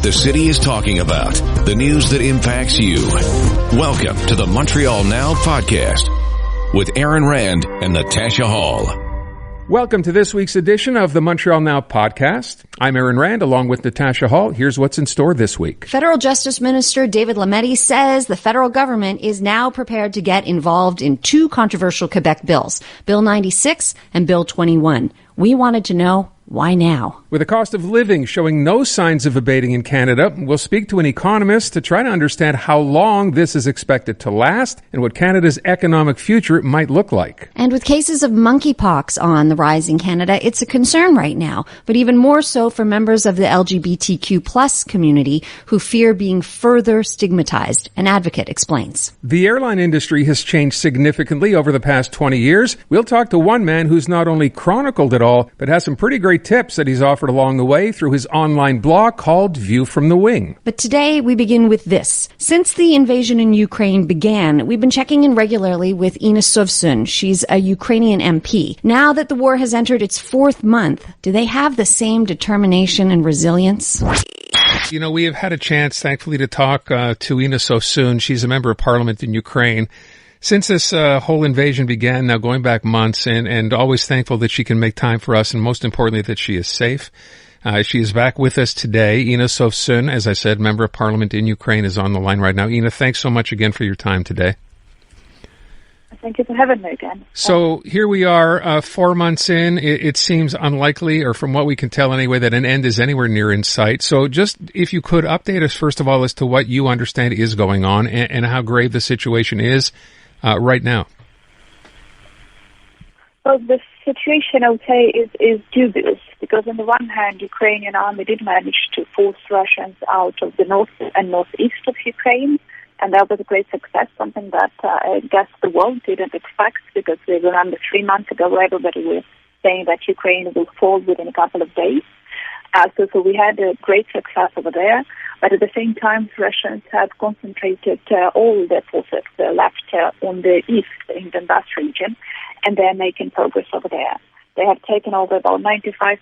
what the city is talking about, the news that impacts you. Welcome to the Montreal Now podcast with Aaron Rand and Natasha Hall. Welcome to this week's edition of the Montreal Now podcast. I'm Aaron Rand along with Natasha Hall. Here's what's in store this week. Federal Justice Minister David Lametti says the federal government is now prepared to get involved in two controversial Quebec bills, Bill 96 and Bill 21. We wanted to know, why now? With the cost of living showing no signs of abating in Canada, we'll speak to an economist to try to understand how long this is expected to last and what Canada's economic future might look like. And with cases of monkeypox on the rise in Canada, it's a concern right now, but even more so for members of the LGBTQ plus community who fear being further stigmatized. An advocate explains. The airline industry has changed significantly over the past 20 years. We'll talk to one man who's not only chronicled it all, but has some pretty great tips that he's offered along the way through his online blog called View from the Wing. But today we begin with this. Since the invasion in Ukraine began, we've been checking in regularly with Ina Sovsun. She's a Ukrainian MP. Now that the war has entered its fourth month, do they have the same determination and resilience? You know, we have had a chance, thankfully, to talk to Ina Sovsun. She's a member of parliament in Ukraine. Since this whole invasion began, now going back months, and always thankful that she can make time for us, and most importantly, that she is safe. She is back with us today. Ina Sovsun, as I said, member of parliament in Ukraine, is on the line right now. Ina, thanks so much again for your time today. Thank you for having me again. So here we are, 4 months in. It seems unlikely, or from what we can tell anyway, that an end is anywhere near in sight. So just if you could update us, first of all, as to what you understand is going on and how grave the situation is right now. Well, the situation, I would say, is dubious, because on the one hand, Ukrainian army did manage to force Russians out of the north and northeast of Ukraine, and that was a great success, something that I guess the world didn't expect, because we remember 3 months ago everybody was saying that Ukraine will fall within a couple of days. So we had a great success over there, but at the same time, Russians have concentrated all their forces left on the east in the Donbass region, and they're making progress over there. They have taken over about 95%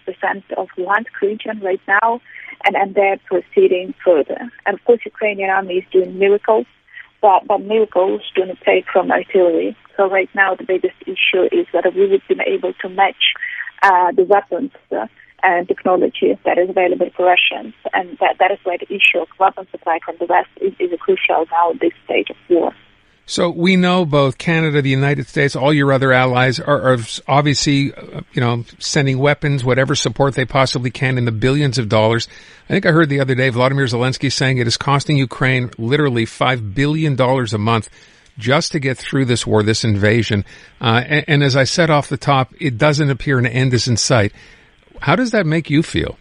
of the Luhansk region right now, and they're proceeding further. And of course, Ukrainian army is doing miracles, but miracles do not take from artillery. So right now, the biggest issue is whether we would be able to match the weapons and technology that is available for Russians, and that is why the issue of weapon supply from the West is a crucial now at this stage of war. So we know both Canada, the United States, all your other allies are obviously, sending weapons, whatever support they possibly can, in the billions of dollars. I think I heard the other day Vladimir Zelensky saying it is costing Ukraine literally $5 billion a month just to get through this war, this invasion. And as I said off the top, it doesn't appear an end is in sight. How does that make you feel?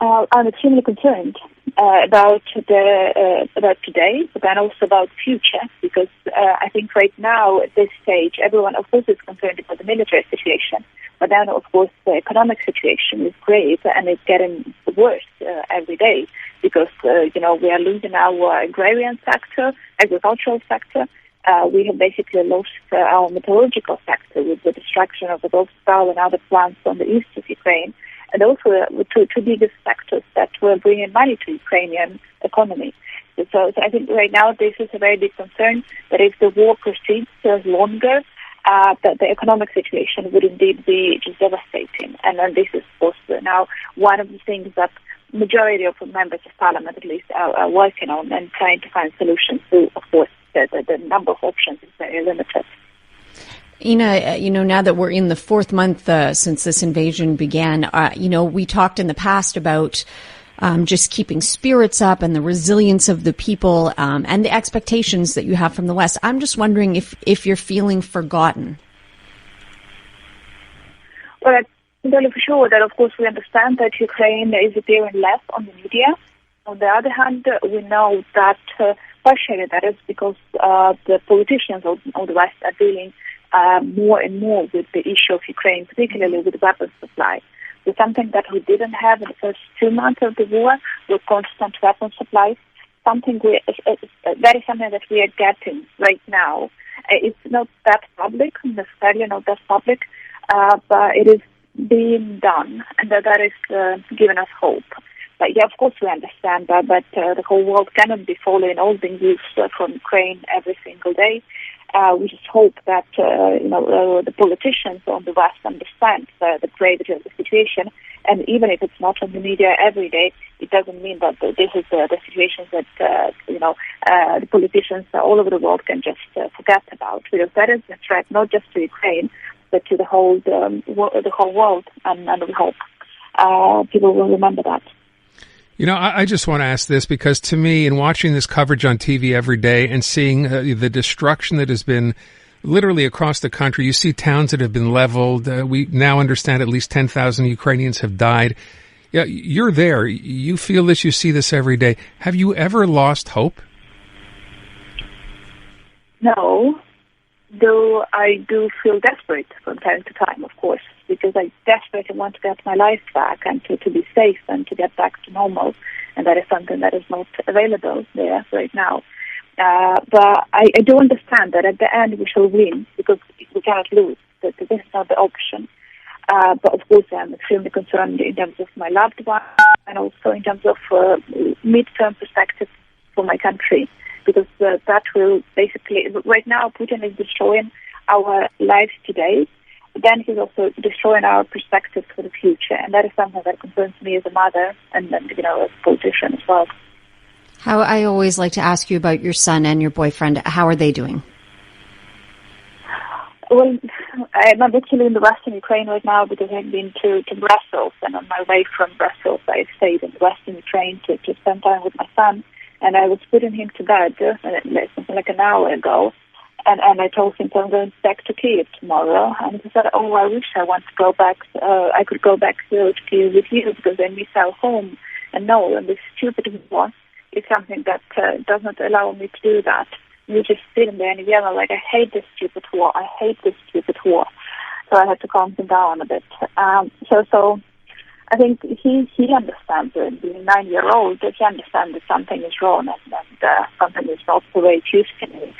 I'm extremely concerned about today, but then also about future, because I think right now at this stage, everyone of course is concerned about the military situation, but then of course the economic situation is grave and it's getting worse every day, because we are losing our agrarian sector, agricultural sector. We have basically lost our metallurgical sector with the destruction of the Azovstal and other plants on the east of Ukraine, and also the two biggest sectors that were bringing money to Ukrainian economy. So I think right now this is a very big concern, that if the war proceeds longer, that the economic situation would indeed be just devastating. And then this is, of course, now one of the things that majority of members of parliament, at least, are working on and trying to find solutions to, of course, the number of options is very limited. Ina, now that we're in the fourth month since this invasion began, we talked in the past about just keeping spirits up and the resilience of the people and the expectations that you have from the West. I'm just wondering if you're feeling forgotten. Well, I can tell you for sure that, of course, we understand that Ukraine is appearing less on the media. On the other hand, we know that partially that is because the politicians of the West are dealing more and more with the issue of Ukraine, particularly with weapons supply. So something that we didn't have in the first 2 months of the war with constant weapons supplies. That is something that we are getting right now. It's not that public, necessarily not that public, but it is being done, and that is giving us hope. But yeah, of course we understand that, but the whole world cannot be following all the news from Ukraine every single day. We just hope that the politicians on the West understand the gravity of the situation, and even if it's not on the media every day, it doesn't mean that this is the situation that the politicians all over the world can just forget about, because that is a threat not just to Ukraine but to the whole world, and we hope people will remember that. I just want to ask this because to me, in watching this coverage on TV every day and seeing the destruction that has been literally across the country, you see towns that have been leveled. We now understand at least 10,000 Ukrainians have died. Yeah, you're there. You feel this. You see this every day. Have you ever lost hope? No, though I do feel desperate from time to time, of course, because I desperately want to get my life back and to be safe and to get back to normal. And that is something that is not available there right now. But I do understand that at the end we shall win, because we cannot lose. That this is not the option. But of course I'm extremely concerned in terms of my loved ones and also in terms of mid-term perspective for my country. Because that will basically, right now Putin is destroying our lives today, then he's also destroying our perspective for the future. And that is something that concerns me as a mother and as a politician as well. How I always like to ask you about your son and your boyfriend. How are they doing? Well, I'm actually in the western Ukraine right now because I've been to Brussels, and on my way from Brussels I stayed in the western Ukraine to spend time with my son. And I was putting him to bed something like an hour ago. And I told him, so I'm going back to Kyiv tomorrow. And he said, oh, I wish I want to go back. I could go back to Kyiv with you because I miss our home. And no, and this stupid war is something that does not allow me to do that. You just sitting there and yelling like, I hate this stupid war. I hate this stupid war. So I had to calm him down a bit. So I think he understands it. Being 9-year-old, he understands that something is wrong and something is not the way it used to be.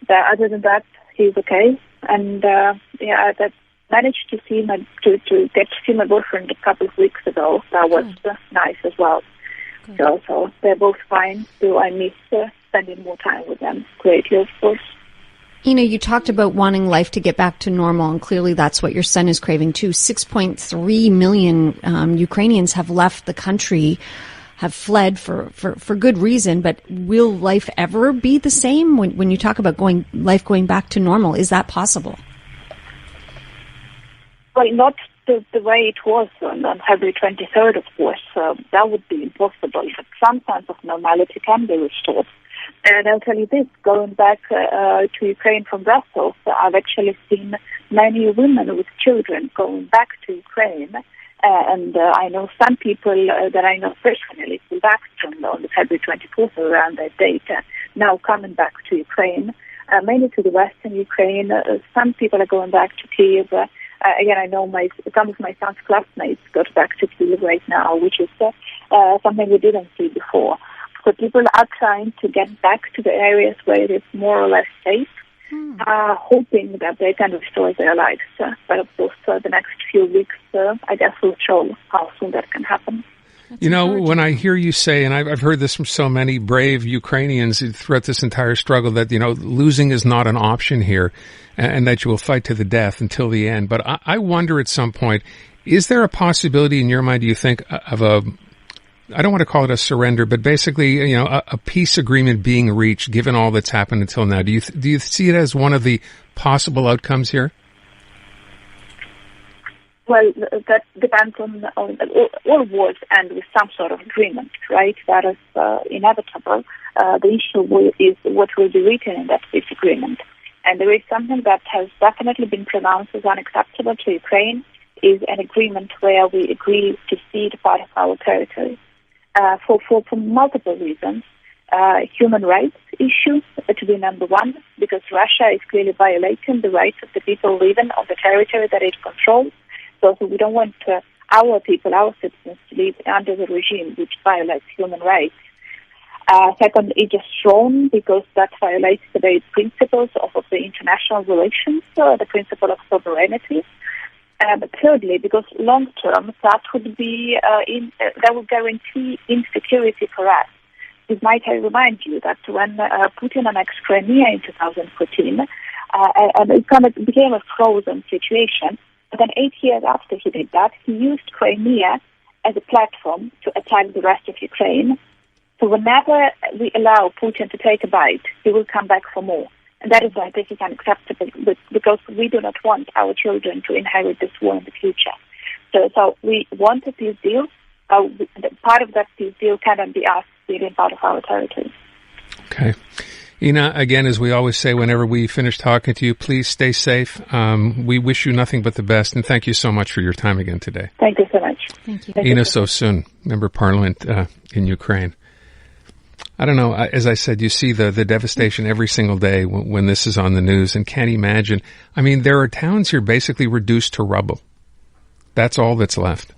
But other than that, he's okay. And I managed to see to get to see my boyfriend a couple of weeks ago. That was nice as well. So they're both fine. So I miss spending more time with them greatly, of course. You talked about wanting life to get back to normal, and clearly that's what your son is craving too. 6.3 million Ukrainians have left the country, have fled for good reason, but will life ever be the same when you talk about life going back to normal? Is that possible? Well, not the way it was on February 23rd, of course. That would be impossible, but some sense of normality can be restored. And I'll tell you this, going back to Ukraine from Brussels, I've actually seen many women with children going back to Ukraine. And I know some people that I know personally flew back on the February 24th, around that date, now coming back to Ukraine, mainly to the western Ukraine. Some people are going back to Kyiv. Again, I know some of my son's classmates got back to Kyiv right now, which is something we didn't see before. So people are trying to get back to the areas where it is more or less safe, hoping that they can restore their lives. But of course, the next few weeks, I guess, will show how soon that can happen. When I hear you say, and I've heard this from so many brave Ukrainians throughout this entire struggle, that, losing is not an option here and that you will fight to the death until the end. But I wonder at some point, is there a possibility in your mind, do you think, of I don't want to call it a surrender, but basically, a peace agreement being reached, given all that's happened until now? Do you see it as one of the possible outcomes here? Well, that depends on all wars end with some sort of agreement, right? That is inevitable. The issue is what will be written in that peace agreement. And there is something that has definitely been pronounced as unacceptable to Ukraine, is an agreement where we agree to cede part of our territory. For multiple reasons. Human rights issue to be number one, because Russia is clearly violating the rights of the people living on the territory that it controls. So we don't want our people, our citizens, to live under the regime which violates human rights. Second, it is wrong because that violates the very principles of the international relations, the principle of sovereignty. But thirdly, because long term, that would be that would guarantee insecurity for us. It might remind you that when Putin annexed Crimea in 2014, and it kind of became a frozen situation. But then 8 years after he did that, he used Crimea as a platform to attack the rest of Ukraine. So whenever we allow Putin to take a bite, he will come back for more. And that is why this is unacceptable, because we do not want our children to inherit this war in the future. So we want a peace deal. Part of that peace deal cannot be us being part of our territory. Okay. Ina, again, as we always say whenever we finish talking to you, please stay safe. We wish you nothing but the best, and thank you so much for your time again today. Thank you so much. Thank you. Ina Sosun, Member of Parliament in Ukraine. I don't know, as I said, you see the devastation every single day when this is on the news, and can't imagine. I mean, there are towns here basically reduced to rubble. That's all that's left.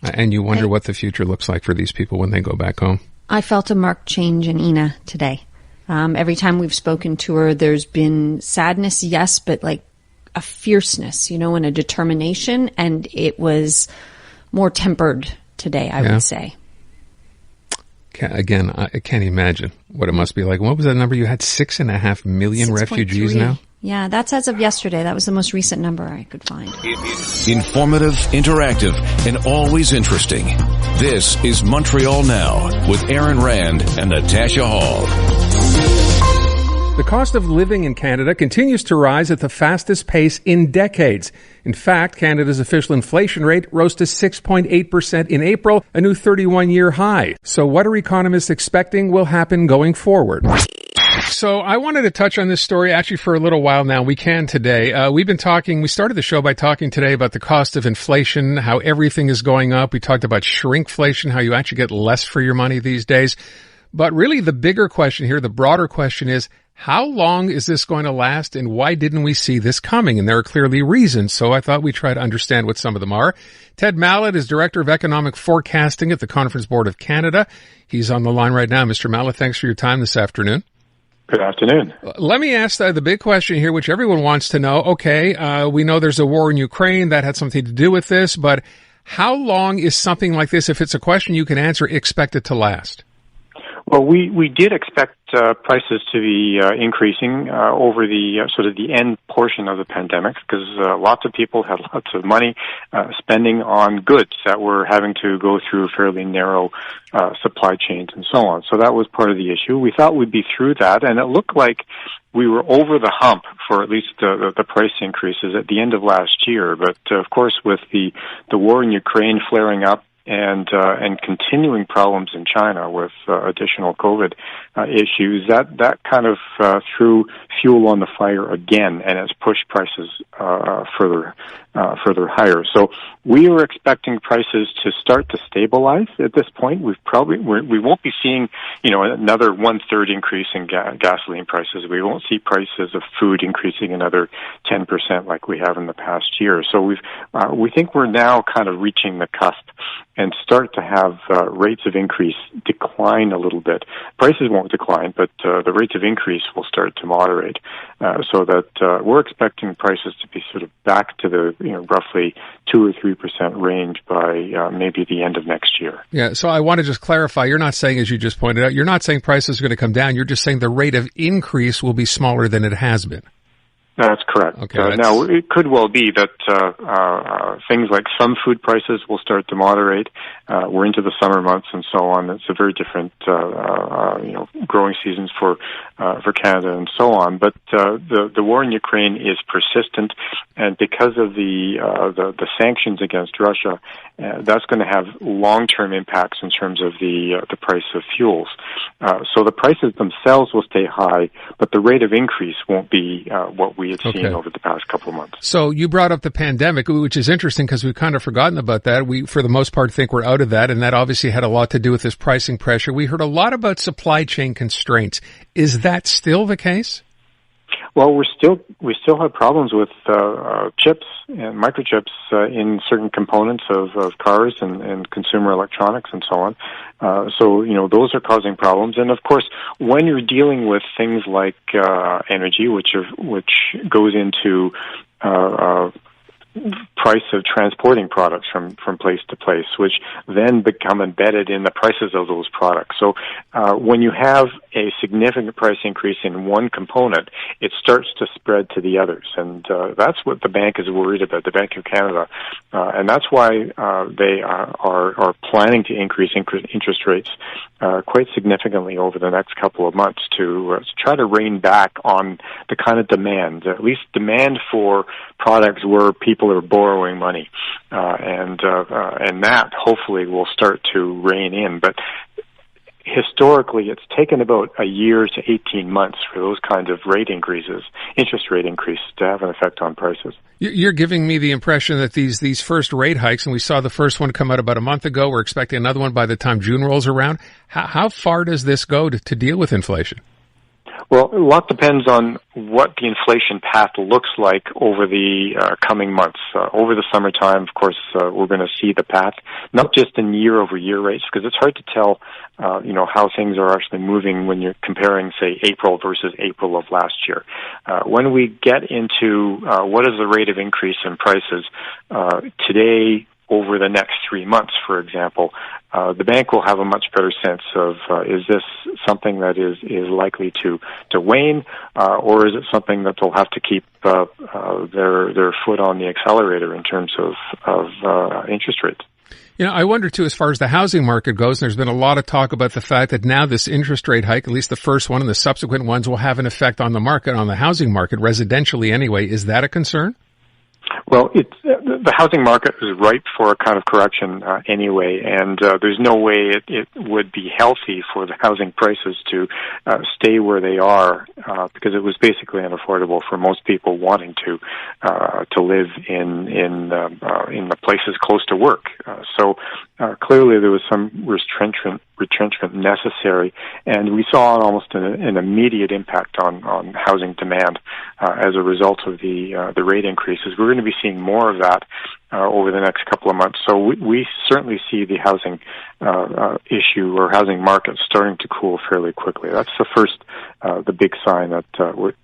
And you wonder what the future looks like for these people when they go back home. I felt a marked change in Ina today. Every time we've spoken to her, there's been sadness, yes, but like a fierceness, and a determination. And it was more tempered today, I would say. Again, I can't imagine what it must be like. What was that number you had? 6.5 million refugees now? Yeah, that's as of yesterday. That was the most recent number I could find. Informative, interactive, and always interesting. This is Montreal Now with Aaron Rand and Natasha Hall. The cost of living in Canada continues to rise at the fastest pace in decades. In fact, Canada's official inflation rate rose to 6.8% in April, a new 31-year high. So what are economists expecting will happen going forward? So I wanted to touch on this story actually for a little while now. We can today. We started the show by talking today about the cost of inflation, how everything is going up. We talked about shrinkflation, how you actually get less for your money these days. But really the bigger question here, the broader question is, how long is this going to last, and why didn't we see this coming? And there are clearly reasons, so I thought we'd try to understand what some of them are. Ted Mallett is Director of Economic Forecasting at the Conference Board of Canada. He's on the line right now. Mr. Mallett, thanks for your time this afternoon. Good afternoon. Let me ask the big question here, which everyone wants to know. Okay, we know there's a war in Ukraine. That had something to do with this, but how long is something like this, if it's a question you can answer, expected to last? Well, we did expect prices to be increasing over the sort of the end portion of the pandemic, because lots of people had lots of money spending on goods that were having to go through fairly narrow supply chains and so on. So that was part of the issue. We thought we'd be through that, and it looked like we were over the hump for at least the price increases at the end of last year. But of course, with the war in Ukraine flaring up, and continuing problems in China with additional COVID issues, that kind of threw fuel on the fire again, and has pushed prices further higher. So we were expecting prices to start to stabilize at this point. We won't be seeing another 1/3 increase in gasoline prices. We won't see prices of food increasing another 10% like we have in the past year. So we think we're now kind of reaching the cusp and start to have rates of increase decline a little bit. Prices won't decline, but the rates of increase will start to moderate, so that we're expecting prices to be sort of back to the roughly 2 or 3% range by maybe the end of next year. Yeah, so I want to just clarify, you're not saying, as you just pointed out, you're not saying prices are going to come down, you're just saying the rate of increase will be smaller than it has been. That's correct. Okay, now, it could well be that things like some food prices will start to moderate. We're into the summer months and so on. It's a very different, growing seasons for Canada and so on. But the war in Ukraine is persistent, and because of the sanctions against Russia, that's going to have long-term impacts in terms of the price of fuels. So the prices themselves will stay high, but the rate of increase won't be what we had seen over the past couple of months. So you brought up the pandemic, which is interesting because we've kind of forgotten about that. We, for the most part, think we're out of that, and that obviously had a lot to do with this pricing pressure. We heard a lot about supply chain constraints. Is that still the case? Well, we still have problems with chips and microchips in certain components of cars and consumer electronics and so on. So those are causing problems. And of course, when you're dealing with things like energy, which goes into price of transporting products from place to place, which then become embedded in the prices of those products. So when you have a significant price increase in one component, it starts to spread to the others. And that's what the bank is worried about, the Bank of Canada. And that's why they are planning to increase interest rates quite significantly over the next couple of months to try to rein back on the kind of demand, at least demand for products where people are borrowing money, and that hopefully will start to rein in. But historically, it's taken about a year to 18 months for those kinds of interest rate increases, to have an effect on prices. You're giving me the impression that these first rate hikes, and we saw the first one come out about a month ago, we're expecting another one by the time June rolls around. How far does this go to deal with inflation? Well, a lot depends on what the inflation path looks like over the coming months. Over the summertime, of course, we're going to see the path, not just in year-over-year rates, because it's hard to tell, how things are actually moving when you're comparing, say, April versus April of last year. When we get into what is the rate of increase in prices today, over the next 3 months, for example, the bank will have a much better sense of is this something that is likely to wane, or is it something that they'll have to keep their foot on the accelerator in terms of interest rates. I wonder, too, as far as the housing market goes, there's been a lot of talk about the fact that now this interest rate hike, at least the first one and the subsequent ones, will have an effect on the market, on the housing market, residentially anyway. Is that a concern? Well, the housing market is ripe for a kind of correction anyway, and there's no way it would be healthy for the housing prices to stay where they are, because it was basically unaffordable for most people wanting to live in the places close to work. So clearly there was some retrenchment necessary, and we saw almost an immediate impact on housing demand as a result of the rate increases. We're going to be seeing more of that over the next couple of months. So we certainly see the housing issue or housing market starting to cool fairly quickly. That's the first, the big sign that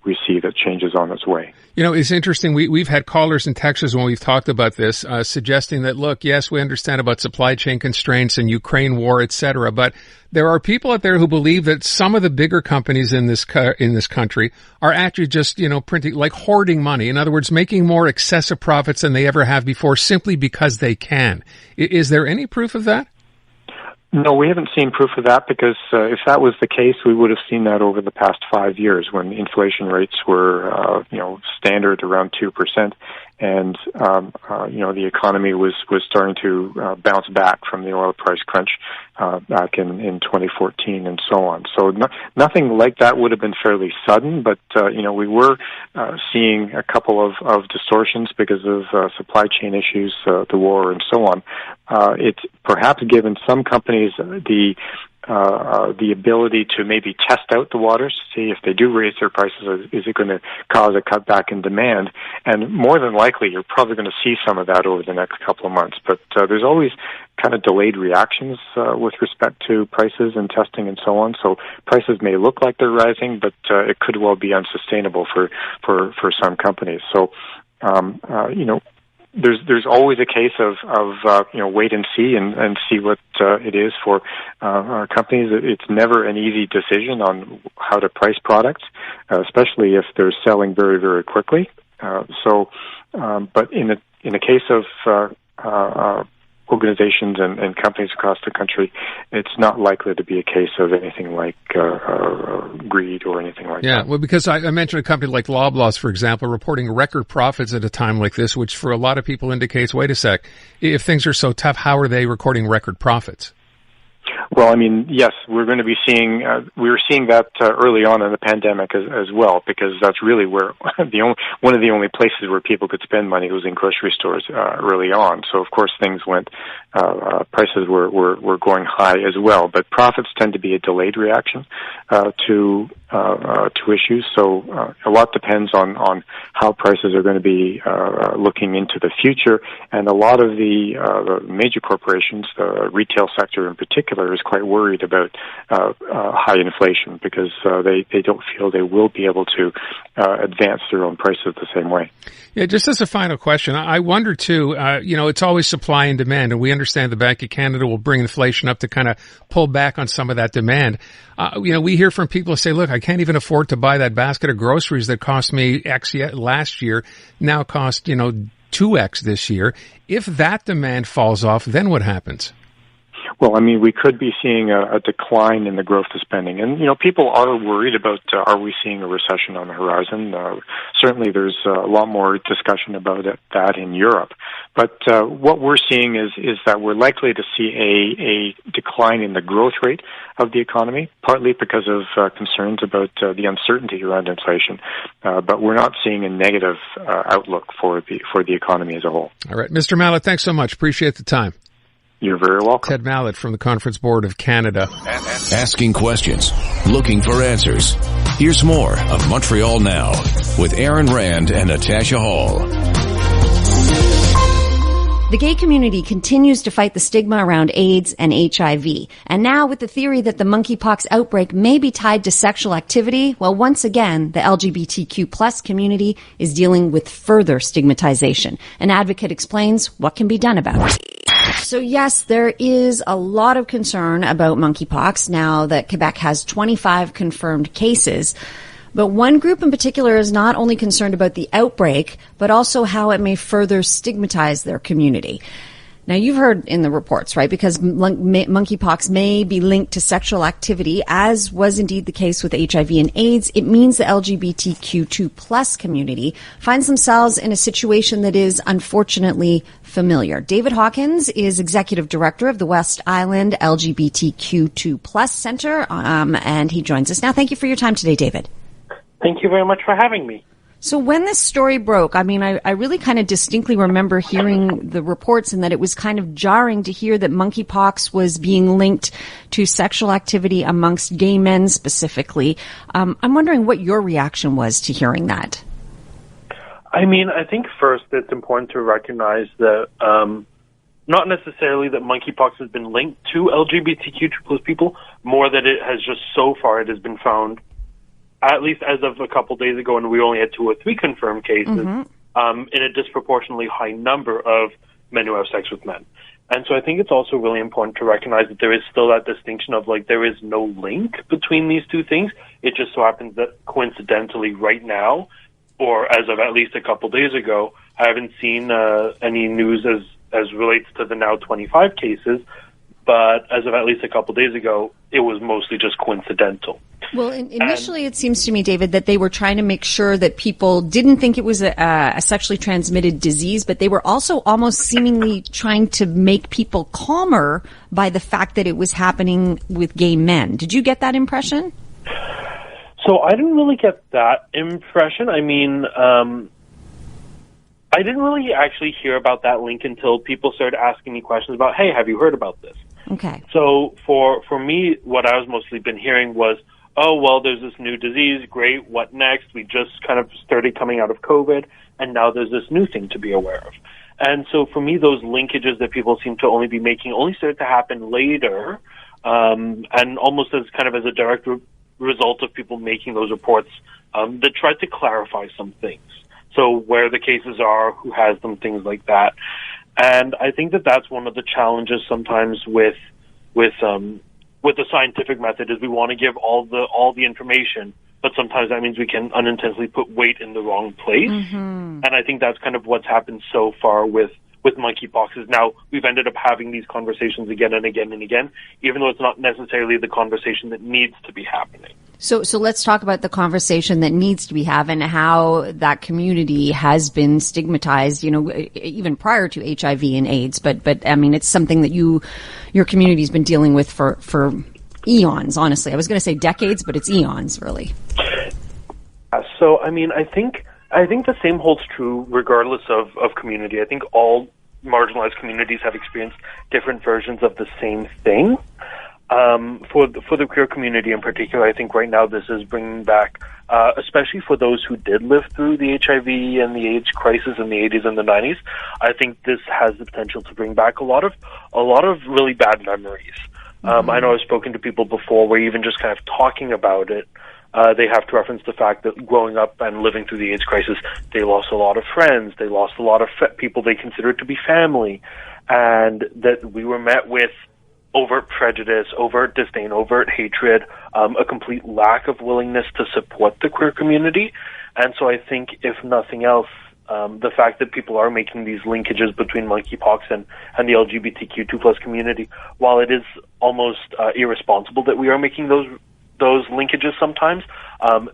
we see that change is on its way. It's interesting. We've had callers and texters when we've talked about this, suggesting that, look, yes, we understand about supply chain constraints and Ukraine war, et cetera, but there are people out there who believe that some of the bigger companies in this country are actually just, printing, like hoarding money. In other words, making more excessive profits than they ever have before simply because they can. Is there any proof of that? No, we haven't seen proof of that, because if that was the case, we would have seen that over the past 5 years when inflation rates were, standard around 2%. And, the economy was starting to bounce back from the oil price crunch back in 2014 and so on. So nothing like that would have been fairly sudden, but, we were seeing a couple of distortions because of supply chain issues, the war and so on. It's perhaps given some companies the ability to maybe test out the waters, see if they do raise their prices, is it going to cause a cutback in demand? And more than likely, you're probably going to see some of that over the next couple of months. But there's always kind of delayed reactions with respect to prices and testing and so on. So prices may look like they're rising, but it could well be unsustainable for some companies. So, there's always a case of wait and see and see what it is for companies. It's never an easy decision on how to price products, especially if they're selling very, very quickly. But in the case of organizations and companies across the country, it's not likely to be a case of anything like greed or anything like that. Yeah, well, because I mentioned a company like Loblaws, for example, reporting record profits at a time like this, which for a lot of people indicates, wait a sec, if things are so tough, how are they recording record profits? Well, I mean, yes, we're going to be seeing, we were seeing that early on in the pandemic as well, because that's really where one of the only places where people could spend money was in grocery stores early on. So, of course, things went, prices were going high as well. But profits tend to be a delayed reaction to issues. So a lot depends on how prices are going to be looking into the future. And a lot of the major corporations, the retail sector in particular, is quite worried about high inflation because they don't feel they will be able to advance their own prices the same way. Yeah, just as a final question, I wonder too, it's always supply and demand, and we understand the Bank of Canada will bring inflation up to kind of pull back on some of that demand. We hear from people who say, look, I can't even afford to buy that basket of groceries that cost me X last year, now cost, 2X this year. If that demand falls off, then what happens? Well, I mean, we could be seeing a decline in the growth of spending. And, people are worried about, are we seeing a recession on the horizon? Certainly there's a lot more discussion about that in Europe. But what we're seeing is that we're likely to see a decline in the growth rate of the economy, partly because of concerns about the uncertainty around inflation. But we're not seeing a negative outlook for the economy as a whole. All right. Mr. Mallet, thanks so much. Appreciate the time. You're very welcome. Ted Mallet from the Conference Board of Canada. Asking questions, looking for answers. Here's more of Montreal Now with Aaron Rand and Natasha Hall. The gay community continues to fight the stigma around AIDS and HIV. And now with the theory that the monkeypox outbreak may be tied to sexual activity, well, once again, the LGBTQ plus community is dealing with further stigmatization. An advocate explains what can be done about it. So yes, there is a lot of concern about monkeypox now that Quebec has 25 confirmed cases. But one group in particular is not only concerned about the outbreak, but also how it may further stigmatize their community. Now, you've heard in the reports, right? Because monkeypox may be linked to sexual activity, as was indeed the case with HIV and AIDS. It means the LGBTQ2 plus community finds themselves in a situation that is unfortunately familiar. David Hawkins is executive director of the West Island LGBTQ2 plus Center, and he joins us now. Thank you for your time today, David. Thank you very much for having me. So when this story broke, I mean, I really kind of distinctly remember hearing the reports and that it was kind of jarring to hear that monkeypox was being linked to sexual activity amongst gay men specifically. I'm wondering what your reaction was to hearing that. I mean, I think first it's important to recognize that not necessarily that monkeypox has been linked to LGBTQ plus people, more that it has just so far it has been found, at least as of a couple days ago, and we only had 2 or 3 confirmed cases, in a disproportionately high number of men who have sex with men. And so I think it's also really important to recognize that there is still that distinction of, there is no link between these two things. It just so happens that coincidentally right now, or as of at least a couple days ago, I haven't seen any news as relates to the now 25 cases, but as of at least a couple days ago, it was mostly just coincidental. Well, initially it seems to me, David, that they were trying to make sure that people didn't think it was a sexually transmitted disease, but they were also almost seemingly trying to make people calmer by the fact that it was happening with gay men. Did you get that impression? So I didn't really get that impression. I mean, I didn't really actually hear about that link until people started asking me questions about, hey, have you heard about this? Okay. So for me, what I was mostly been hearing was, oh, well, there's this new disease. Great. What next? We just kind of started coming out of COVID, and now there's this new thing to be aware of. And so for me, those linkages that people seem to only be making only started to happen later, and almost as kind of as a direct result of people making those reports that tried to clarify some things. So where the cases are, who has them, things like that. And I think that that's one of the challenges sometimes with the scientific method is we want to give all the information, but sometimes that means we can unintentionally put weight in the wrong place. And I think that's kind of what's happened so far with monkeypox is now we've ended up having these conversations again and again and again, even though it's not necessarily the conversation that needs to be happening. So let's talk about the conversation that needs to be having, how that community has been stigmatized, even prior to HIV and AIDS. But I mean, it's something that your community's been dealing with for eons, honestly. I was going to say decades, but it's eons, really. So, I mean, I think the same holds true regardless of community. I think all marginalized communities have experienced different versions of the same thing. For the queer community in particular, I think right now this is bringing back, especially for those who did live through the HIV and the AIDS crisis in the 80s and the 90s, I think this has the potential to bring back a lot of really bad memories. I know I've spoken to people before where even just kind of talking about it, they have to reference the fact that growing up and living through the AIDS crisis, they lost a lot of friends, they lost a lot of people they considered to be family, and that we were met with overt prejudice, overt disdain, overt hatred, a complete lack of willingness to support the queer community. And so I think, if nothing else, the fact that people are making these linkages between monkeypox and the LGBTQ2+ community, while it is almost irresponsible that we are making those linkages sometimes,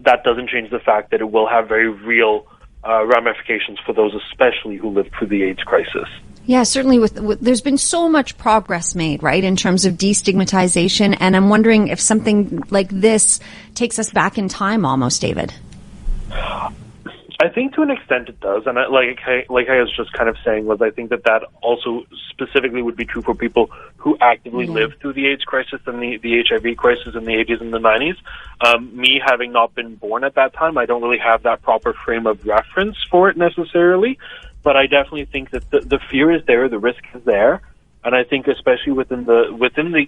that doesn't change the fact that it will have very real ramifications for those especially who live through the AIDS crisis. Yeah, certainly there's been so much progress made, right, in terms of destigmatization, and I'm wondering if something like this takes us back in time almost, David. I think to an extent it does, and like I was just kind of saying, I think that also specifically would be true for people who actively lived through the AIDS crisis and the HIV crisis in the 80s and the 90s. Me having not been born at that time, I don't really have that proper frame of reference for it necessarily, but I definitely think that the fear is there, the risk is there, and I think especially within the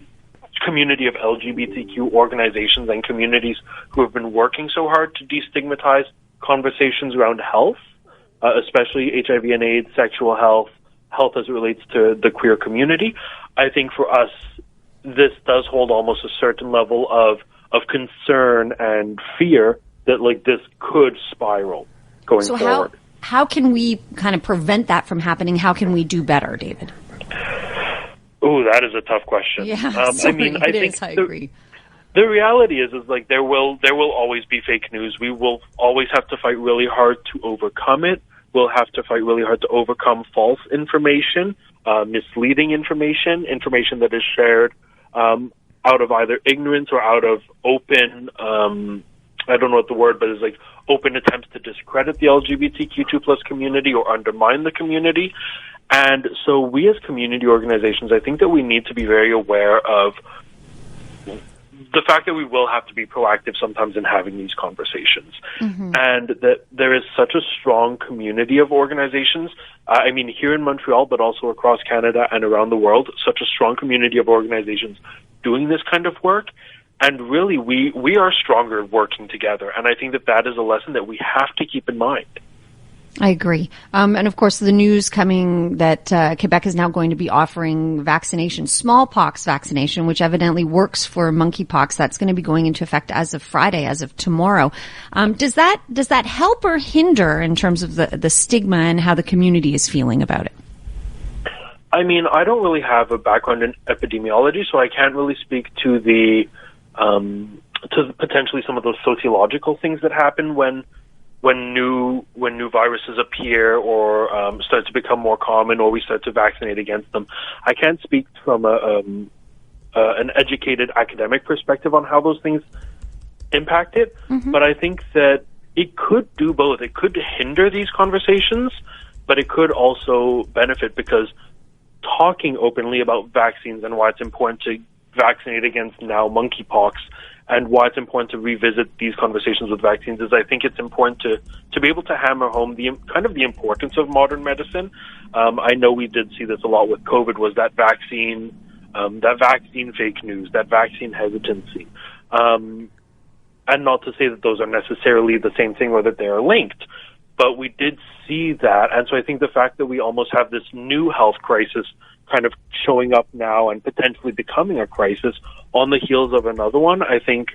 community of LGBTQ organizations and communities who have been working so hard to destigmatize conversations around health, especially HIV and AIDS, sexual health as it relates to the queer community. I think for us, this does hold almost a certain level of concern and fear that this could spiral going forward. How can we kind of prevent that from happening? How can we do better, David? Oh, that is a tough question. Yeah, I agree. The reality is there will always be fake news. We will always have to fight really hard to overcome it. We'll have to fight really hard to overcome false information, misleading information that is shared out of either ignorance or out of open, I don't know what the word, but it's open attempts to discredit the LGBTQ2+ community or undermine the community. And so we as community organizations, I think that we need to be very aware of the fact that we will have to be proactive sometimes in having these conversations, and that there is such a strong community of organizations, here in Montreal, but also across Canada and around the world, such a strong community of organizations doing this kind of work. And really, we are stronger working together, and I think that is a lesson that we have to keep in mind. I agree. And of course, the news coming that Quebec is now going to be offering vaccination, smallpox vaccination, which evidently works for monkeypox. That's going to be going into effect as of Friday, as of tomorrow. Does that help or hinder in terms of the stigma and how the community is feeling about it? I don't really have a background in epidemiology, so I can't really speak to to potentially some of those sociological things that happen when new viruses appear or start to become more common, or we start to vaccinate against them. I can't speak from an educated academic perspective on how those things impact it, but I think that it could do both. It could hinder these conversations, but it could also benefit, because talking openly about vaccines and why it's important to vaccinate against now monkeypox, and why it's important to revisit these conversations with vaccines, is I think it's important to be able to hammer home the importance of modern medicine. I know we did see this a lot with COVID, was that vaccine fake news, that vaccine hesitancy. And not to say that those are necessarily the same thing or that they are linked, but we did see that. And so I think the fact that we almost have this new health crisis kind of showing up now and potentially becoming a crisis on the heels of another one, I think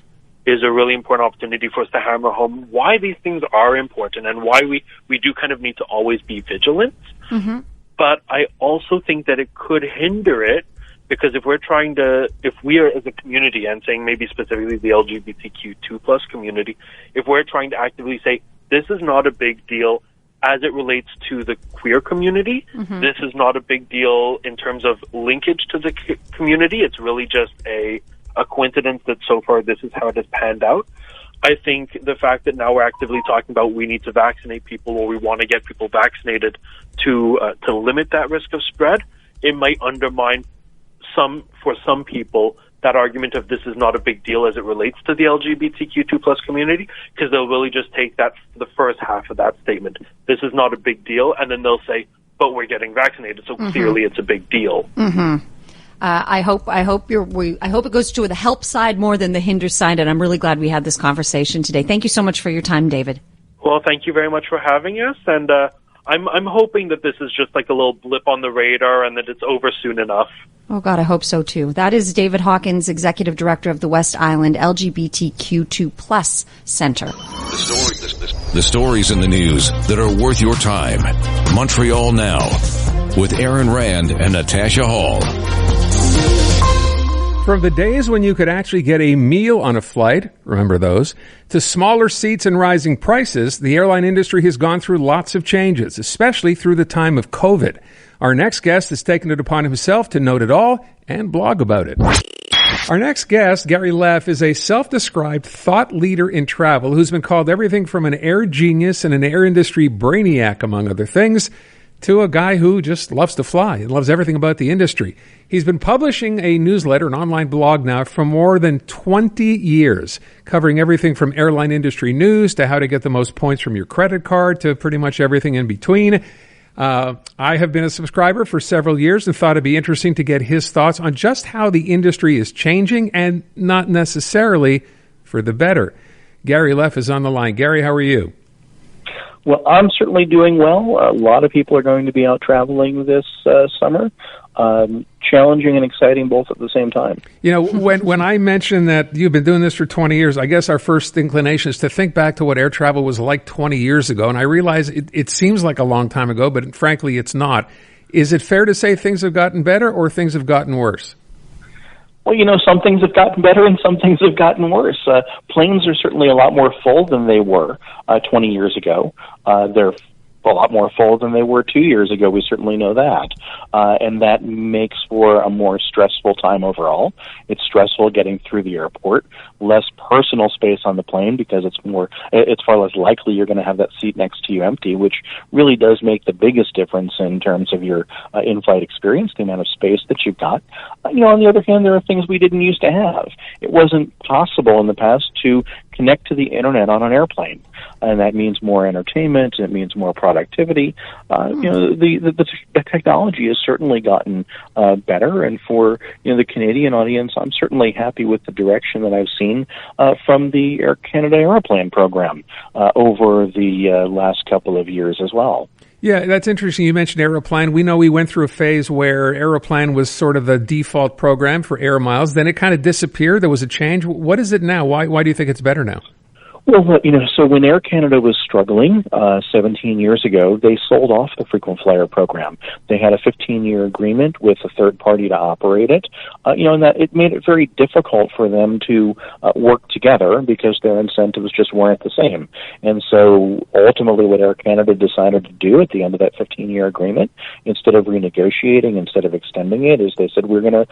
is a really important opportunity for us to hammer home why these things are important and why we do kind of need to always be vigilant. But I also think that it could hinder it, because if we are as a community, and saying maybe specifically the LGBTQ2+ community, if we're trying to actively say, this is not a big deal as it relates to the queer community, this is not a big deal in terms of linkage to the community, it's really just a coincidence that so far this is how it has panned out. I think the fact that now we're actively talking about we need to vaccinate people, or we want to get people vaccinated to limit that risk of spread, it might undermine for some people that argument of this is not a big deal as it relates to the LGBTQ2+ community, because they'll really just take the first half of that statement, this is not a big deal, and then they'll say, but we're getting vaccinated, so clearly it's a big deal. I hope it goes to the help side more than the hinder side, and I'm really glad we had this conversation today. Thank you so much for your time, David. Well, thank you very much for having us, and I'm hoping that this is just like a little blip on the radar and that it's over soon enough. Oh, God, I hope so, too. That is David Hawkins, Executive Director of the West Island LGBTQ2+ Center. The stories in the news that are worth your time. Montreal Now with Aaron Rand and Natasha Hall. From the days when you could actually get a meal on a flight, remember those, to smaller seats and rising prices, the airline industry has gone through lots of changes, especially through the time of COVID. Our next guest has taken it upon himself to note it all and blog about it. Our next guest, Gary Leff, is a self-described thought leader in travel who's been called everything from an air genius and an air industry brainiac, among other things, to a guy who just loves to fly and loves everything about the industry. He's been publishing a newsletter, an online blog now, for more than 20 years, covering everything from airline industry news to how to get the most points from your credit card to pretty much everything in between. I have been a subscriber for several years and thought it'd be interesting to get his thoughts on just how the industry is changing and not necessarily for the better. Gary Leff is on the line. Gary, how are you? Well, I'm certainly doing well. A lot of people are going to be out traveling this summer. Challenging and exciting both at the same time. You know, when I mentioned that you've been doing this for 20 years, I guess our first inclination is to think back to what air travel was like 20 years ago. And I realize it seems like a long time ago, but frankly, it's not. Is it fair to say things have gotten better or things have gotten worse? Well, you know, some things have gotten better and some things have gotten worse. Planes are certainly a lot more full than they were 20 years ago. They're a lot more full than they were 2 years ago. We certainly know that. And that makes for a more stressful time overall. It's stressful getting through the airport, less personal space on the plane because it's far less likely you're going to have that seat next to you empty, which really does make the biggest difference in terms of your in-flight experience, the amount of space that you've got. You know, on the other hand, there are things we didn't used to have. It wasn't possible in the past to connect to the internet on an airplane. And that means more entertainment, it means more productivity. You know, the technology has certainly gotten better, and for the Canadian audience, I'm certainly happy with the direction that I've seen from the Air Canada Aeroplan program over the last couple of years as well. Yeah, that's interesting. You mentioned Aeroplan. We know we went through a phase where Aeroplan was sort of the default program for air miles. Then it kind of disappeared. There was a change. What is it now? Why do you think it's better now? Well, so when Air Canada was struggling 17 years ago, they sold off the frequent flyer program. They had a 15-year agreement with a third party to operate it, and that it made it very difficult for them to work together because their incentives just weren't the same. And so ultimately what Air Canada decided to do at the end of that 15-year agreement, instead of renegotiating, instead of extending it, is they said, we're going to,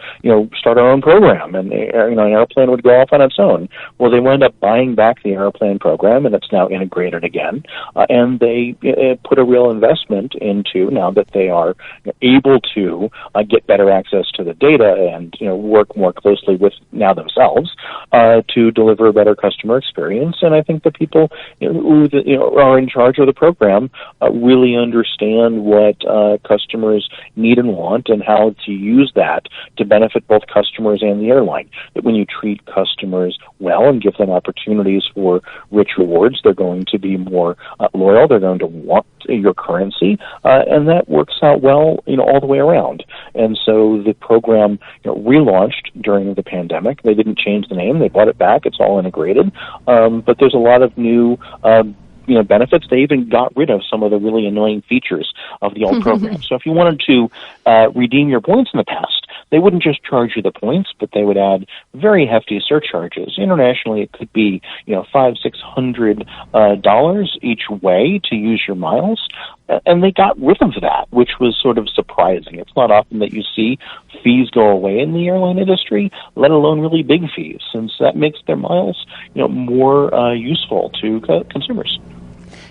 start our own program, and an airplane would go off on its own. Well, they wound up buying back the airplane program, and it's now integrated again. And they put a real investment into, now that they are able to get better access to the data and work more closely with now themselves to deliver a better customer experience. And I think the people who are in charge of the program really understand what customers need and want, and how to use that to benefit both customers and the airline. That when you treat customers well and give them opportunities for rich rewards, they're going to be more loyal, they're going to want your currency, and that works out well, all the way around. And so the program relaunched during the pandemic. They didn't change the name, they brought it back, it's all integrated, but there's a lot of new benefits. They even got rid of some of the really annoying features of the old program. So if you wanted to redeem your points in the past, they wouldn't just charge you the points, but they would add very hefty surcharges. Internationally, it could be $500-600 each way to use your miles, and they got rid of that, which was sort of surprising. It's not often that you see fees go away in the airline industry, let alone really big fees, since that makes their miles more useful to consumers.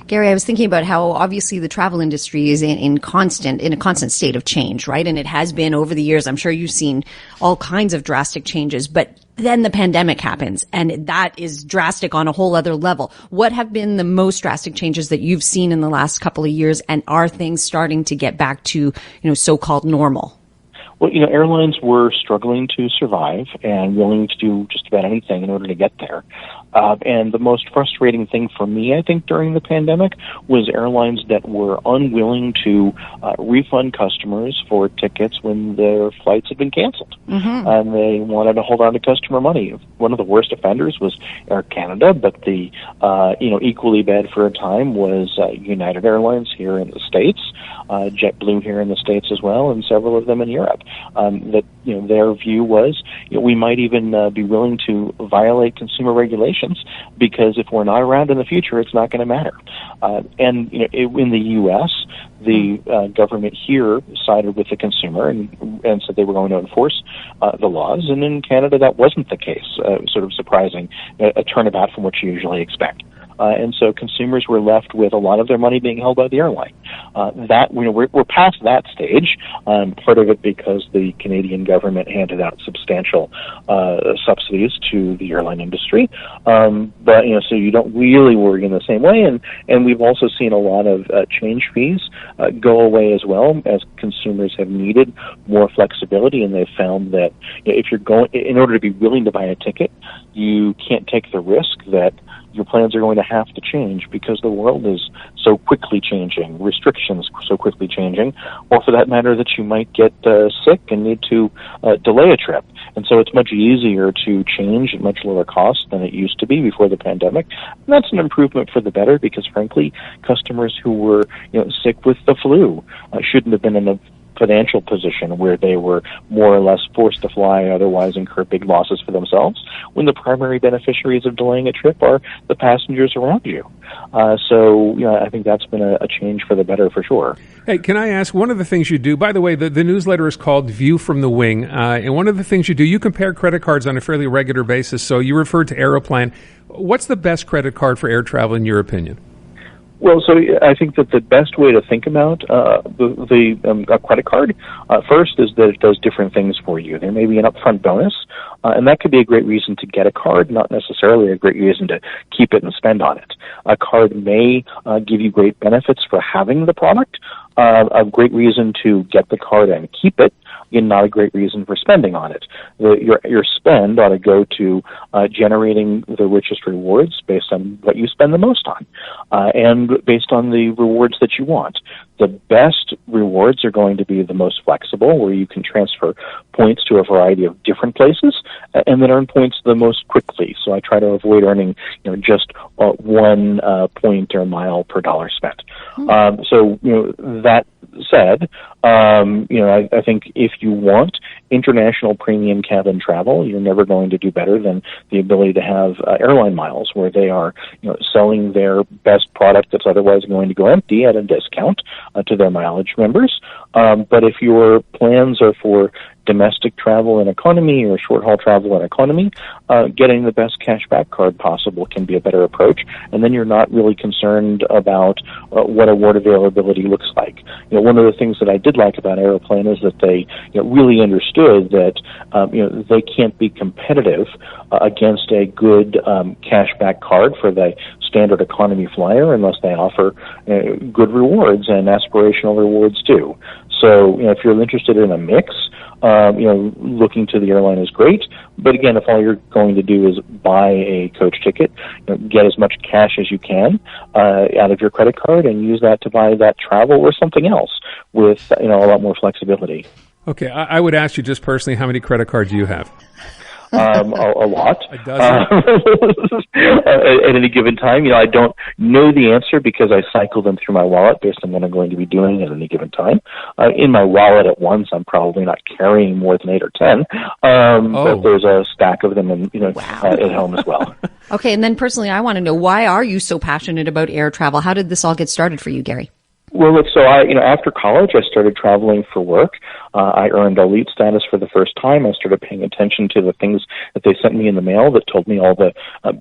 Gary, I was thinking about how obviously the travel industry is in a constant state of change, right? And it has been over the years. I'm sure you've seen all kinds of drastic changes, but then the pandemic happens, and that is drastic on a whole other level. What have been the most drastic changes that you've seen in the last couple of years, and are things starting to get back to, so-called normal? Well, airlines were struggling to survive and willing to do just about anything in order to get there. And the most frustrating thing for me, I think, during the pandemic was airlines that were unwilling to refund customers for tickets when their flights had been canceled. Mm-hmm. And they wanted to hold on to customer money. One of the worst offenders was Air Canada, but the equally bad for a time was United Airlines here in the States, JetBlue here in the States as well, and several of them in Europe. That their view was we might even be willing to violate consumer regulations because if we're not around in the future, it's not going to matter. In the U.S., the government here sided with the consumer and said they were going to enforce the laws, and in Canada that wasn't the case. Sort of surprising, a turnabout from what you usually expect. And so consumers were left with a lot of their money being held by the airline. We're past that stage. Part of it because the Canadian government handed out substantial subsidies to the airline industry. But so you don't really worry in the same way. And we've also seen a lot of change fees go away as well as consumers have needed more flexibility, and they've found that if you're in order to be willing to buy a ticket, you can't take the risk that your plans are going to have to change because the world is so quickly changing, restrictions so quickly changing, or for that matter that you might get sick and need to delay a trip. And so it's much easier to change at much lower cost than it used to be before the pandemic. And that's an improvement for the better because, frankly, customers who were sick with the flu shouldn't have been in a financial position where they were more or less forced to fly and otherwise incur big losses for themselves when the primary beneficiaries of delaying a trip are the passengers around you. So I think that's been a change for the better for sure. Hey, can I ask, one of the things you do, by the way, the newsletter is called View from the Wing, and one of the things you do, you compare credit cards on a fairly regular basis, so you referred to Aeroplan. What's the best credit card for air travel in your opinion? Well, so I think that the best way to think about the credit card first is that it does different things for you. There may be an upfront bonus, and that could be a great reason to get a card, not necessarily a great reason to keep it and spend on it. A card may give you great benefits for having the product, a great reason to get the card and keep it, and not a great reason for spending on it. Your spend ought to go to generating the richest rewards based on what you spend the most on, and based on the rewards that you want. The best rewards are going to be the most flexible, where you can transfer points to a variety of different places and then earn points the most quickly. So I try to avoid earning just 1 point or mile per dollar spent. That said, I think if you want international premium cabin travel, you're never going to do better than the ability to have airline miles, where they are selling their best product that's otherwise going to go empty at a discount to their mileage members. But if your plans are for domestic travel and economy or short-haul travel and economy, getting the best cashback card possible can be a better approach, and then you're not really concerned about what award availability looks like. One of the things that I did like about Aeroplan is that they really understood that they can't be competitive against a good cashback card for the standard economy flyer unless they offer good rewards and aspirational rewards too. So if you're interested in a mix, looking to the airline is great. But again, if all you're going to do is buy a coach ticket, get as much cash as you can out of your credit card and use that to buy that travel or something else with a lot more flexibility. Okay, I would ask you just personally, how many credit cards do you have? A lot. A dozen? At any given time. I don't know the answer because I cycle them through my wallet based on what I'm going to be doing at any given time. In my wallet at once, I'm probably not carrying more than 8 or 10. But there's a stack of them at home as well. Okay, and then personally, I want to know, why are you so passionate about air travel? How did this all get started for you, Gary? Well, so after college, I started traveling for work. I earned elite status for the first time. I started paying attention to the things that they sent me in the mail that told me all the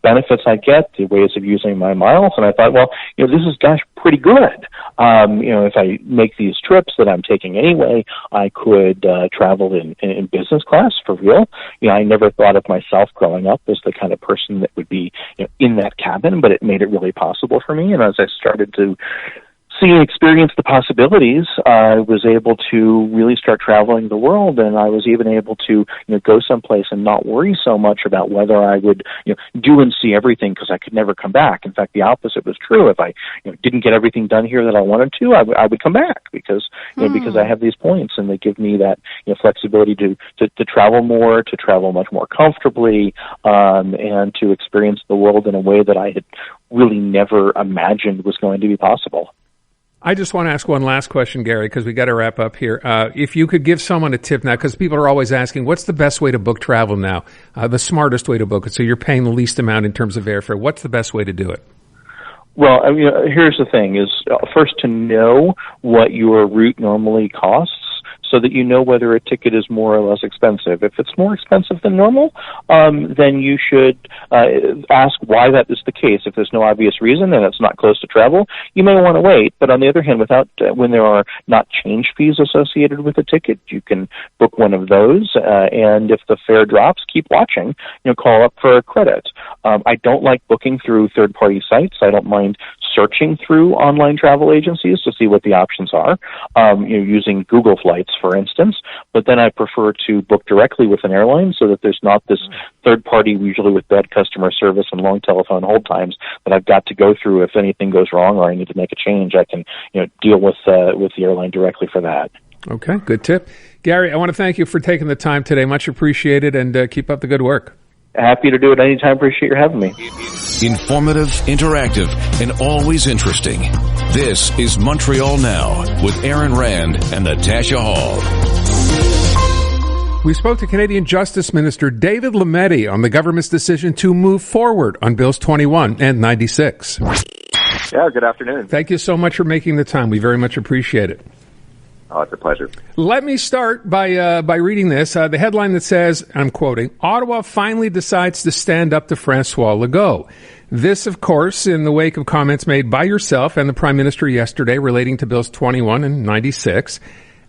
benefits I get, the ways of using my miles, and I thought, well, this is, pretty good. If I make these trips that I'm taking anyway, I could travel in business class for real. I never thought of myself growing up as the kind of person that would be in that cabin, but it made it really possible for me. And as I started to see and experience the possibilities, I was able to really start traveling the world, and I was even able to go someplace and not worry so much about whether I would do and see everything, because I could never come back. In fact, the opposite was true. If I didn't get everything done here that I wanted to, I would come back because because I have these points, and they give me that flexibility to travel more, to travel much more comfortably, and to experience the world in a way that I had really never imagined was going to be possible. I just want to ask one last question, Gary, because we got to wrap up here. If you could give someone a tip now, because people are always asking, what's the best way to book travel now? The smartest way to book it, so you're paying the least amount in terms of airfare. What's the best way to do it? Well, here's the thing: is first to know what your route normally costs, so that you know whether a ticket is more or less expensive. If it's more expensive than normal, then you should ask why that is the case. If there's no obvious reason and it's not close to travel, you may want to wait. But on the other hand, when there are not change fees associated with a ticket, you can book one of those. And if the fare drops, keep watching. Call up for a credit. I don't like booking through third-party sites. I don't mind searching through online travel agencies to see what the options are, using Google Flights, for instance, but then I prefer to book directly with an airline so that there's not this third party, usually with bad customer service and long telephone hold times, that I've got to go through if anything goes wrong or I need to make a change. I can deal with the airline directly for that. Okay, good tip. Gary, I want to thank you for taking the time today. Much appreciated, and keep up the good work. Happy to do it anytime. Appreciate your having me. Informative, interactive, and always interesting. This is Montreal Now with Aaron Rand and Natasha Hall. We spoke to Canadian Justice Minister David Lametti on the government's decision to move forward on Bills 21 and 96. Yeah, good afternoon. Thank you so much for making the time. We very much appreciate it. Oh, it's a pleasure. Let me start by reading this. The headline that says, I'm quoting, Ottawa finally decides to stand up to François Legault. This, of course, in the wake of comments made by yourself and the Prime Minister yesterday relating to Bills 21 and 96.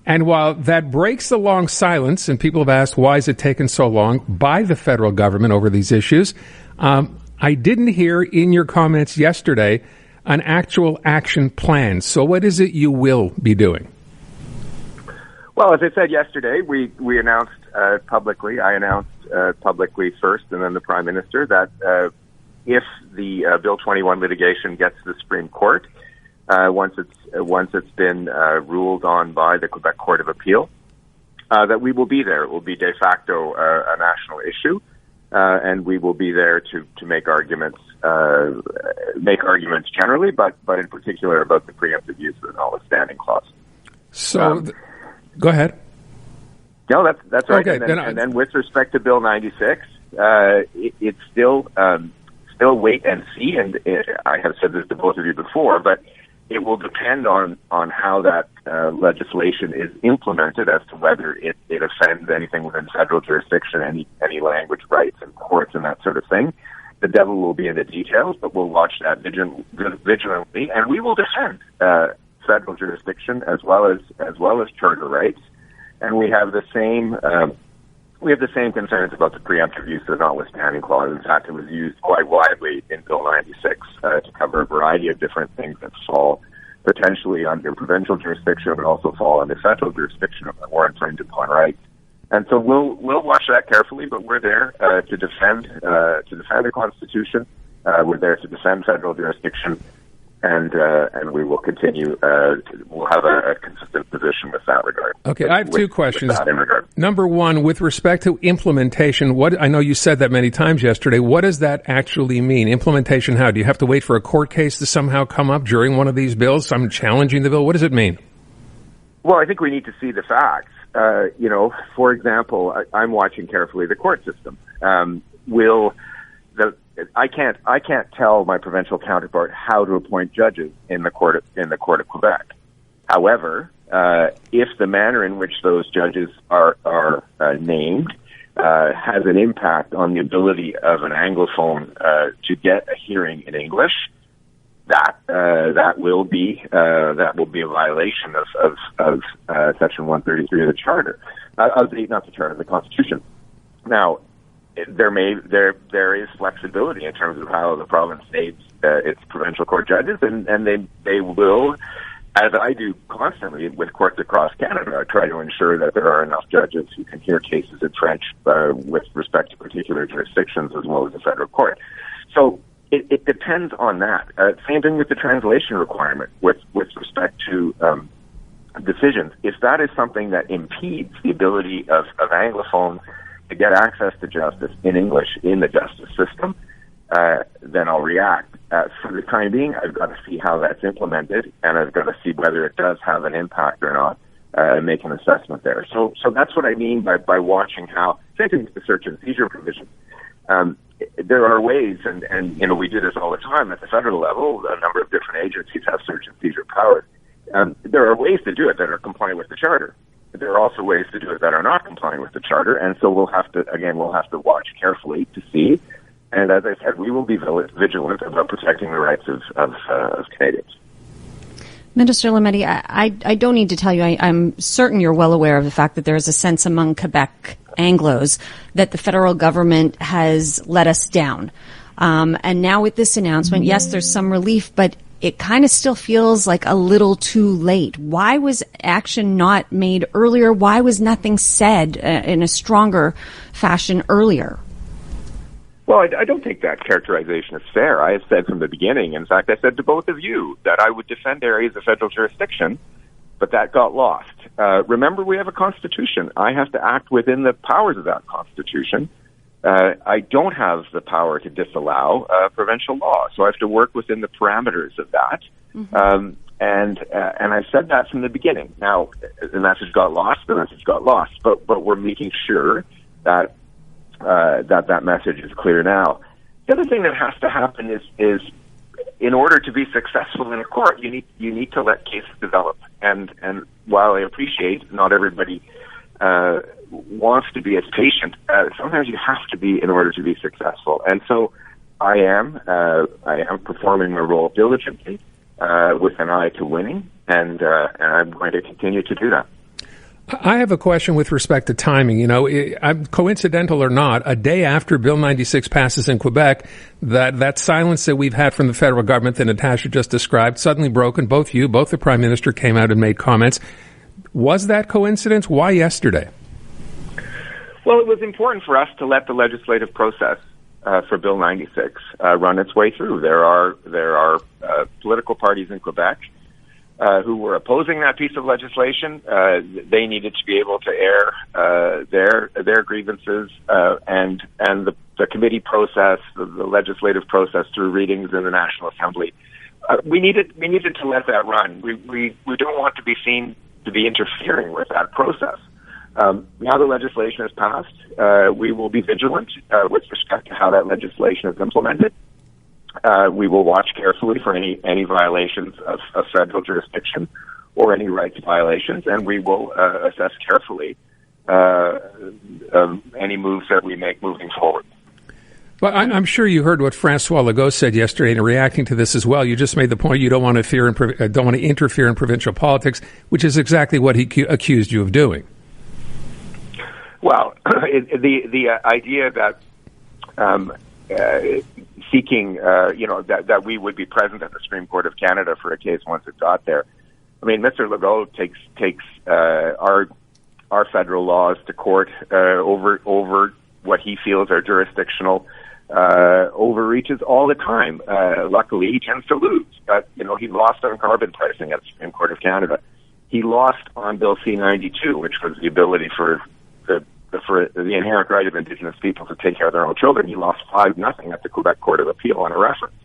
And while that breaks the long silence, and people have asked why is it taken so long by the federal government over these issues, I didn't hear in your comments yesterday an actual action plan. So what is it you will be doing? Well, as I said yesterday, we announced publicly, I announced publicly first and then the Prime Minister that if the Bill 21 litigation gets to the Supreme Court, once it's been ruled on by the Quebec Court of Appeal, that we will be there. It will be de facto a national issue, and we will be there to make arguments generally, but in particular about the preemptive use of the notwithstanding clause. So. Go ahead. No, that's right. Okay, and then with respect to Bill 96, it's still wait and see. And I have said this to both of you before, but it will depend on how that legislation is implemented as to whether it offends anything within federal jurisdiction, any language rights and courts and that sort of thing. The devil will be in the details, but we'll watch that vigilantly, and we will defend federal jurisdiction as well as charter rights, and we have the same concerns about the preemptive use of the notwithstanding clause. In fact, it was used quite widely in Bill 96 to cover a variety of different things that fall potentially under provincial jurisdiction, but also fall under federal jurisdiction or infringe upon rights. And so we'll watch that carefully, but we're there to defend the Constitution. We're there to defend federal jurisdiction. And we will continue. We'll have a consistent position with that regard. Okay, I have two questions. Number one, with respect to implementation, I know you said that many times yesterday. What does that actually mean? Implementation? How do you have to wait for a court case to somehow come up during one of these bills? I'm challenging the bill. What does it mean? Well, I think we need to see the facts. For example, I'm watching carefully the court system. I can't tell my provincial counterpart how to appoint judges in the court of Quebec. However, if the manner in which those judges are named has an impact on the ability of an Anglophone to get a hearing in English, that will be a violation of Section 133 of the Charter, the Constitution. Now, there is flexibility in terms of how the province names its provincial court judges, and they will as I do constantly with courts across Canada, I try to ensure that there are enough judges who can hear cases in French with respect to particular jurisdictions as well as the federal court. So it depends on that. Same thing with the translation requirement with respect to decisions. If that is something that impedes the ability of Anglophones to get access to justice in English in the justice system, then I'll react. For the time being, I've got to see how that's implemented, and I've got to see whether it does have an impact or not, and make an assessment there. So that's what I mean by watching how, same thing with the search and seizure provision. There are ways, and we do this all the time at the federal level. A number of different agencies have search and seizure powers. There are ways to do it that are compliant with the Charter. There are also ways to do it that are not compliant with the Charter, and so we'll have to watch carefully to see. And as I said, we will be vigilant about protecting the rights of Canadians. Minister Lametti, I don't need to tell you, I'm certain you're well aware of the fact that there is a sense among Quebec Anglos that the federal government has let us down. And now with this announcement, yes, there's some relief, but it kind of still feels like a little too late. Why was action not made earlier? Why was nothing said in a stronger fashion earlier? Well, I don't think that characterization is fair. I have said from the beginning, in fact, I said to both of you that I would defend areas of federal jurisdiction, but that got lost. Remember, we have a Constitution. I have to act within the powers of that Constitution. I don't have the power to disallow provincial law, so I have to work within the parameters of that. Mm-hmm. And I've said that from the beginning. Now, the message got lost, but we're making sure that that message is clear now. The other thing that has to happen is in order to be successful in a court, you need to let cases develop. And while I appreciate not everybody wants to be as patient, sometimes you have to be in order to be successful. And so I am performing my role diligently with an eye to winning, and I'm going to continue to do that. I have a question with respect to timing. Coincidental or not, a day after Bill 96 passes in Quebec, that silence that we've had from the federal government that Natasha just described suddenly broken. Both the Prime Minister came out and made comments. Was that coincidence? Why yesterday? Well, it was important for us to let the legislative process for Bill 96 run its way through. There are political parties in Quebec who were opposing that piece of legislation. They needed to be able to air their grievances, and the committee process, the legislative process through readings in the National Assembly. We needed to let that run. We don't want to be seen to be interfering with that process. Now the legislation has passed. We will be vigilant with respect to how that legislation is implemented. We will watch carefully for any violations of federal jurisdiction or any rights violations, and we will assess carefully any moves that we make moving forward. Well, I'm sure you heard what Francois Legault said yesterday, and reacting to this as well. You just made the point you don't want to interfere in provincial politics, which is exactly what he accused you of doing. Well, the idea that seeking, that we would be present at the Supreme Court of Canada for a case once it got there. I mean, Mr. Legault takes our federal laws to court over what he feels are jurisdictional overreaches all the time. Luckily, he tends to lose. But, he lost on carbon pricing at the Supreme Court of Canada. He lost on Bill C-92, which was the ability for the inherent right of Indigenous people to take care of their own children. He lost 5-0 at the Quebec Court of Appeal on a reference.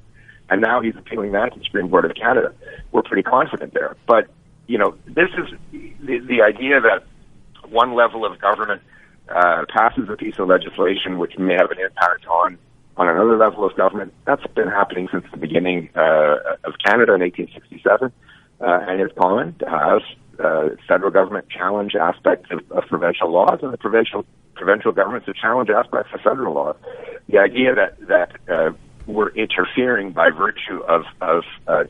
And now he's appealing that to the Supreme Court of Canada. We're pretty confident there. But, this is the idea that one level of government passes a piece of legislation which may have an impact on another level of government. That's been happening since the beginning of Canada in 1867, and it's common to have federal government challenge aspects of provincial laws, and the provincial governments to challenge aspects of federal laws. The idea that we're interfering by virtue of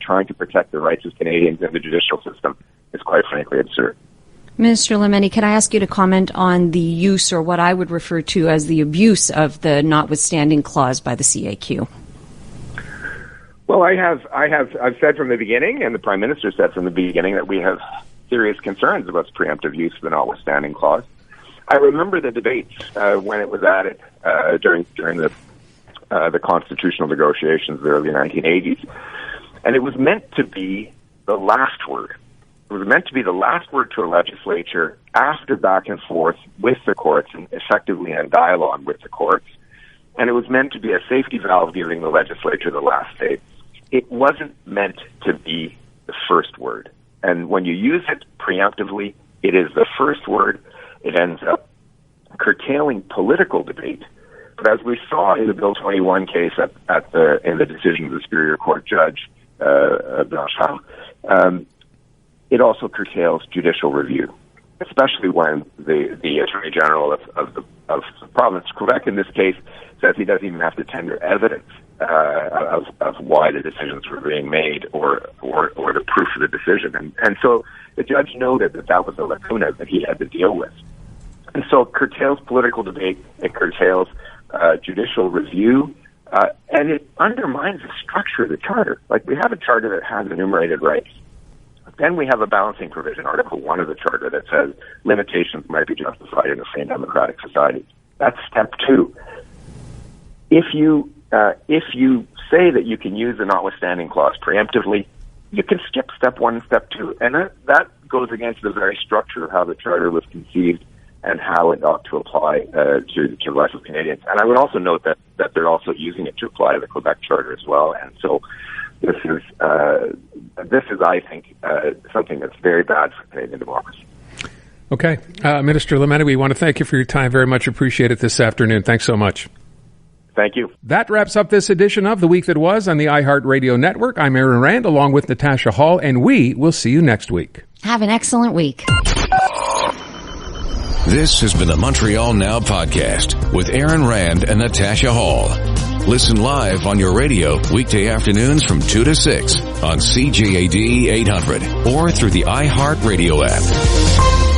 trying to protect the rights of Canadians in the judicial system is quite frankly absurd. Minister Lametti, can I ask you to comment on the use, or what I would refer to as the abuse, of the notwithstanding clause by the CAQ? Well, I've said from the beginning, and the Prime Minister said from the beginning, that we have serious concerns about the preemptive use of the notwithstanding clause. I remember the debates when it was added during the constitutional negotiations of the early 1980s, and it was meant to be the last word. It was meant to be the last word to a legislature after back and forth with the courts and effectively in dialogue with the courts. And it was meant to be a safety valve giving the legislature the last say. It wasn't meant to be the first word. And when you use it preemptively, it is the first word. It ends up curtailing political debate. But as we saw in the Bill 21 case in the decision of the Superior Court Judge, it also curtails judicial review, especially when the Attorney General of the province of Quebec, in this case, says he doesn't even have to tender evidence of why the decisions were being made or the proof of the decision. And so the judge noted that was a lacuna that he had to deal with. And so it curtails political debate, it curtails judicial review, and it undermines the structure of the Charter. Like, we have a Charter that has enumerated rights. Then we have a balancing provision, Article 1 of the Charter, that says limitations might be justified in a free and democratic society. That's step 2. If you say that you can use the notwithstanding clause preemptively, you can skip step 1 and step 2. And that goes against the very structure of how the Charter was conceived and how it ought to apply to the life of Canadians. And I would also note that they're also using it to apply to the Quebec Charter as well. And so this is, I think, something that's very bad for Canadian democracy. Okay. Minister Lametti, we want to thank you for your time. Very much appreciate it this afternoon. Thanks so much. Thank you. That wraps up this edition of The Week That Was on the iHeartRadio Network. I'm Aaron Rand, along with Natasha Hall, and we will see you next week. Have an excellent week. This has been the Montreal Now podcast with Aaron Rand and Natasha Hall. Listen live on your radio weekday afternoons from 2 to 6 on CJAD 800 or through the iHeartRadio app.